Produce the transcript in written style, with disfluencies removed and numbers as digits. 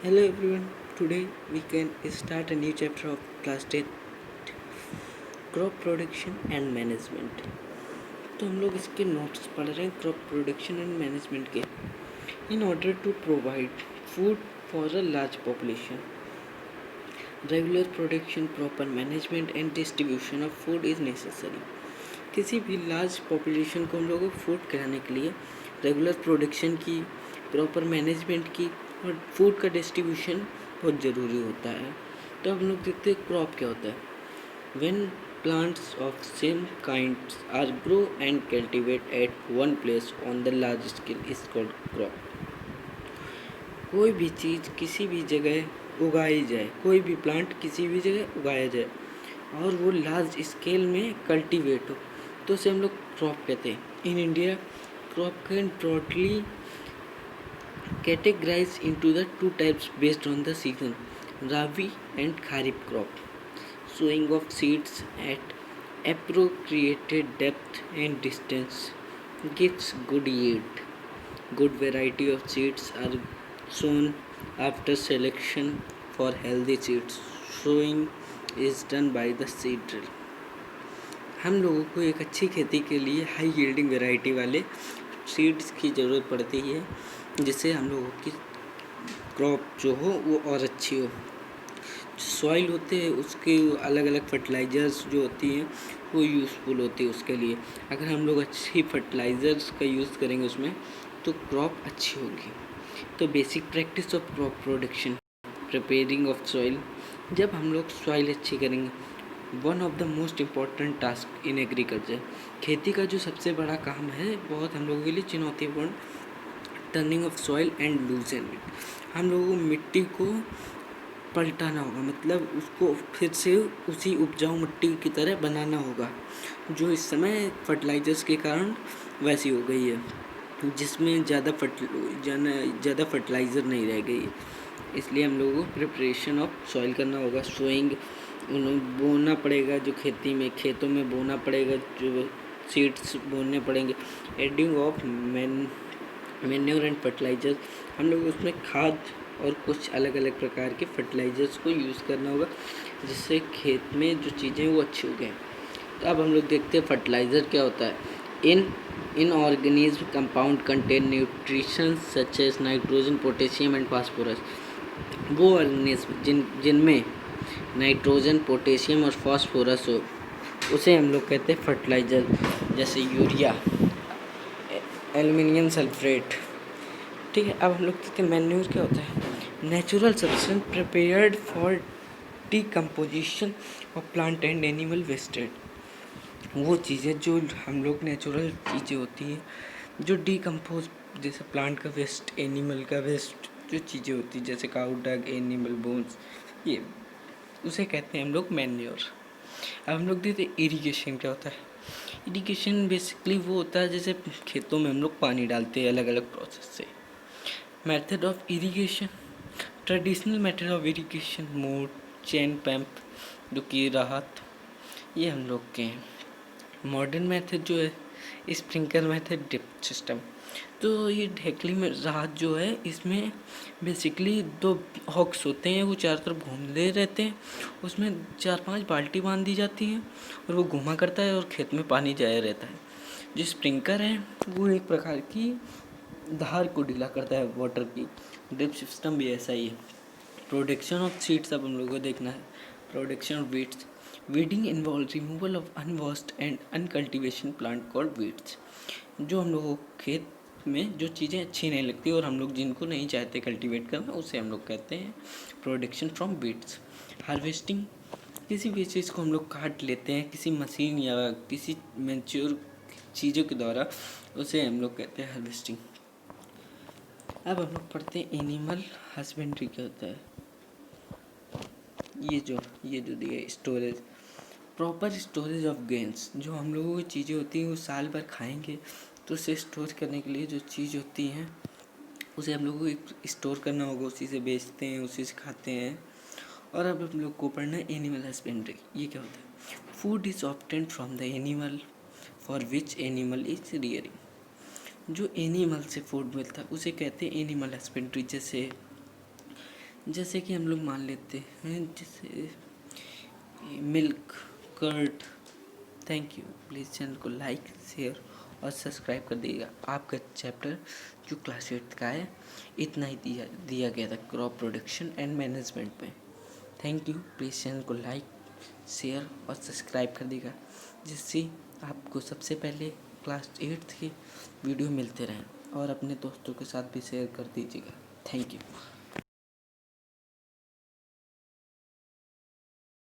Hello everyone. Today we can start a new chapter of class 10 crop production and management. तो हम लोग इसके notes पढ़ रहे हैं क्रॉप प्रोडक्शन एंड मैनेजमेंट के। In order to provide food for a large population, regular production, proper management and distribution of food is necessary. किसी भी लार्ज पॉपुलेशन को हम लोगों को फूड कराने के लिए रेगुलर प्रोडक्शन की, प्रॉपर मैनेजमेंट की और फूड का डिस्ट्रीब्यूशन बहुत ज़रूरी होता है। तो हम लोग देखते हैं क्रॉप क्या होता है। When plants of same kinds are grow and cultivate at one place on the large scale is called crop। कोई भी चीज़ किसी भी जगह उगाई जाए, कोई भी प्लांट किसी भी जगह उगाया जाए और वो लार्ज स्केल में कल्टीवेट हो तो उसे हम लोग क्रॉप कहते हैं। In India crop can broadly categorized into the two types based on the season, rabi and kharif crop. Sowing of seeds at appropriate depth and distance gives good yield. Good variety of seeds are sown after selection for healthy seeds. Sowing is done by the seed drill. हम लोगों को एक अच्छी खेती के लिए high yielding variety वाले seeds की ज़रूरत पड़ती है, जिससे हम लोगों की क्रॉप जो हो वो और अच्छी हो। सॉइल होते हैं उसके अलग अलग फर्टिलाइज़र्स जो होती हैं वो यूज़फुल होती है उसके लिए। अगर हम लोग अच्छी फर्टिलाइज़र्स का यूज़ करेंगे उसमें तो क्रॉप अच्छी होगी। तो basic practice of crop production, preparing of soil. जब हम लोग सॉइल अच्छी करेंगे, one of the most important task in agriculture, खेती का जो सबसे बड़ा काम है बहुत हम लोगों के लिए चुनौतीपूर्ण, turning of soil and लूजन it. हम लोगों को मिट्टी को पलटाना होगा, मतलब उसको फिर से उसी उपजाऊ मिट्टी की तरह बनाना होगा जो इस समय फर्टिलाइजर्स के कारण वैसी हो गई है, जिसमें ज़्यादा फर्टिलाइज़र नहीं रह गई। इसलिए हम लोगों को प्रिपरेशन ऑफ सॉइल करना होगा। सोइंग बोना पड़ेगा, जो खेतों में बोना पड़ेगा, जो सीड्स बोने पड़ेंगे। Adding of manure and fertilisers, हम लोग उसमें खाद और कुछ अलग अलग प्रकार के फर्टिलाइजर्स को यूज़ करना होगा जिससे खेत में जो चीज़ें वो अच्छी उगें। तो अब हम लोग देखते हैं फर्टिलाइज़र क्या होता है। Inorganic compound contain nutrition such as nitrogen, potassium and phosphorus. वो ऑर्गेनिज्म जिनमें नाइट्रोजन, पोटेशियम और फास्फोरस हो उसे हम लोग कहते हैं फर्टिलाइज़र, जैसे यूरिया, एल्युमिनियम सल्फेट। ठीक है, अब हम लोग देखते हैं मैन्योर क्या होता है। Natural substance prepared for decomposition of plant and animal wasted. वो चीज़ें जो हम लोग नेचुरल चीज़ें होती हैं जो डिकम्पोज, जैसे प्लांट का वेस्ट, एनिमल का वेस्ट, जो चीज़ें होती हैं जैसे काउ डंग, एनिमल बोन्स, ये उसे कहते हैं हम लोग मैन्योर। अब हम लोग देखते हैं इरिगेशन क्या होता है। इरिगेशन बेसिकली वो होता है जैसे खेतों में हम लोग पानी डालते हैं अलग अलग प्रोसेस से। Method of irrigation, traditional method of irrigation, mode, chain pump, जो कि राहत, ये हम लोग के हैं। मॉडर्न मेथड जो है स्प्रिंकलर मेथड, ड्रिप सिस्टम। तो ये ढेकली में राहत जो है इसमें बेसिकली दो हॉक्स होते हैं, वो चारों तरफ घूमते रहते हैं, उसमें 4-5 बाल्टी बांध दी जाती हैं और वो घुमा करता है और खेत में पानी जाया रहता है। जो स्प्रिंकलर है वो एक प्रकार की धार को ढीला करता है वाटर की। ड्रिप सिस्टम भी ऐसा ही है। प्रोडक्शन ऑफ सीड्स अब हम लोगों को देखना है। Production of weeds, weeding involve removal of unwashed and uncultivation plant called weeds. जो हम लोगों को खेत में जो चीज़ें अच्छी नहीं लगती और हम लोग जिनको नहीं चाहते कल्टीवेट करना, उसे हम लोग कहते हैं प्रोडक्शन फ्रॉम वीड्स। हार्वेस्टिंग, किसी भी चीज़ को हम लोग काट लेते हैं किसी मशीन या किसी मैच्योर चीज़ों के द्वारा, उसे हम लोग कहते हैं हार्वेस्टिंग। अब हम लोग पढ़ते हैं एनिमल हस्बेंड्री क्या होता है। ये जो दिया है storage, proper storage of grains. जो हम लोगों की चीज़ें होती हैं वो साल भर खाएंगे तो उसे स्टोर करने के लिए जो चीज़ होती हैं उसे हम लोगों को एक स्टोर करना होगा, उसी से बेचते हैं, उसी से खाते हैं। और अब हम लोग को पढ़ना है एनिमल हस्बेंड्री। ये क्या होता है। Food is obtained from the animal for which animal is rearing. जो एनिमल से फूड मिलता है उसे कहते हैं एनिमल हस्बेंड्री। जैसे जैसे कि हम लोग मान लेते हैं जैसे milk curd. Thank you. Please channel को लाइक शेयर और सब्सक्राइब कर दीजिएगा। आपका चैप्टर जो क्लास 8 का है इतना ही दिया गया था, क्रॉप प्रोडक्शन एंड मैनेजमेंट में। Thank you. प्लीज़ चैनल को लाइक शेयर और सब्सक्राइब कर दीजिएगा, जिससे आपको सबसे पहले क्लास 8 की वीडियो मिलते रहें, और अपने दोस्तों के साथ भी शेयर कर दीजिएगा। Thank you.